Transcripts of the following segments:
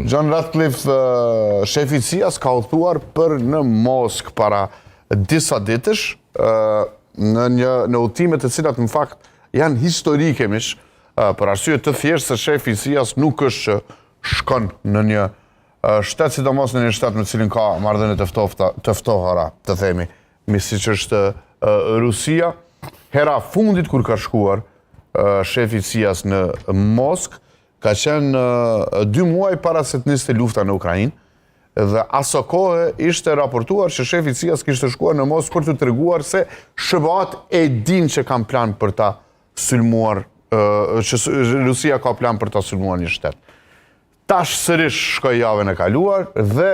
John Ratcliffe, shefi i CIA-s, ka udhëtuar për në Moskë para disa ditësh, në udhëtime të cilat në fakt janë historike mish, për arsye të thjeshtë se shefi i CIA-s nuk është që shkon në një shtet, sidomos në një shtet me cilin ka marrëdhënie të ftohara, të themi, siç është Rusia. Hera fundit kur ka shkuar shefi i CIA-s në Moskë, ka qenë 2 muaj para se të niste lufta në Ukrainë, dhe aso kohë ishte raportuar që shefi i CIA-s kishte shkuar në Moskë për të treguar se SBA-t e din që kanë plan për ta sulmuar, që Rusia ka plan për ta sulmuar një shtet. Tash sërish shkoi javën e kaluar dhe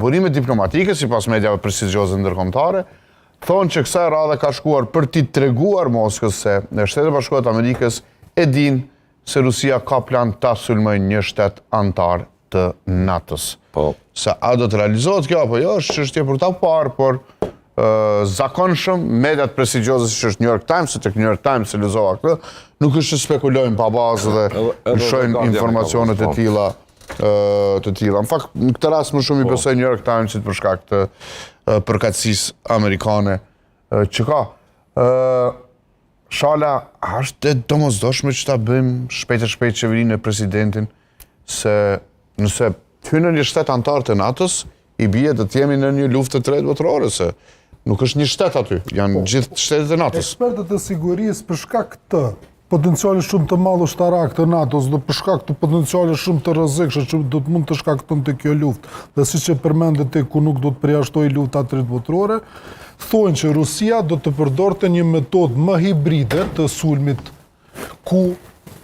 burimet diplomatike, sipas mediave prestigjioze ndërkombëtare, thonë që kësaj radhe ka shkuar për t'i treguar Moskës se Shtetet e Bashkuara të Amerikës e din se Rusia ka plan ta sulmojë një shtet antar të NATO-s. Se a do të realizohet kjo apo jo, është çështje për ta parë, por zakonshëm mediat prestigjioze siç është New York Times, se tek New York Times e lexova këtë, nuk është që spekulojnë pa bazë dhe lëshojnë informacione të tilla. Në fakt, në këtë rast më shumë i besoj New York Timesit për shkak të përkatësisë amerikane që ka. Shala, është e domosdoshme që ta bëjmë shpejt qeverinë e presidentin, se nëse hynë në një shtet antar të NATO-s, i bie të jemi në një luftë të tretë botërore, se nuk është një shtet aty, janë gjithë shtetet e NATO-s. Ekspertët e sigurisë për shkak të potencialit shumë të madh ushtarak të NATO-s dhe për shkak të potencialit shumë të rrezikshëm që do të mund të shkaktonte kjo luftë, dhe siç e përmendet te ku nuk do të përjashtojë lufta tretë botërore, thonë që Rusia do të përdorte një metodë më hibride të sulmit, ku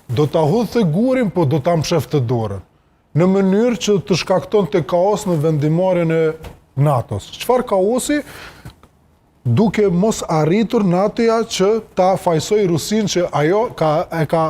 do ta hudhte gurin, po do ta mshefte dorën, në mënyrë që të shkaktonte kaos në vendimarrjen e NATO-s. Çfarë kaosi? Duke mos arritur NATO-ja që ta fajsoj Rusin që ajo e ka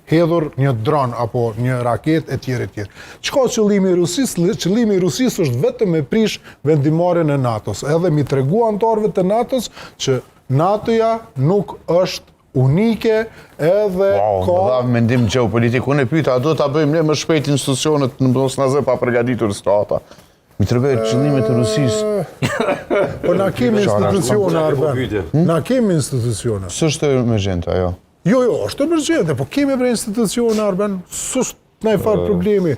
hedhur një dron apo një raket e tjerë. Çka qëllimi i Rusisë? Qëllimi i Rusisë është vetëm me prish vendimarrjen e NATO-s. Edhe mi tregu anëtarëve të NATO-s që NATO-ja nuk është unike edhe ka... Dha mendim gjeopolitik, unë e pyeta, a do ta bëjmë ne më shpejt institucionet në Bosnjë pa përgatitur strata? Mi tregoj qëllimet e Rusisë. Po na kemi institucione, Arben. Na kemi institucione. S'është emergjente ajo? Jo, është emergjente, po kemi për institucione, Arben. S'është ndonjë farë problemi.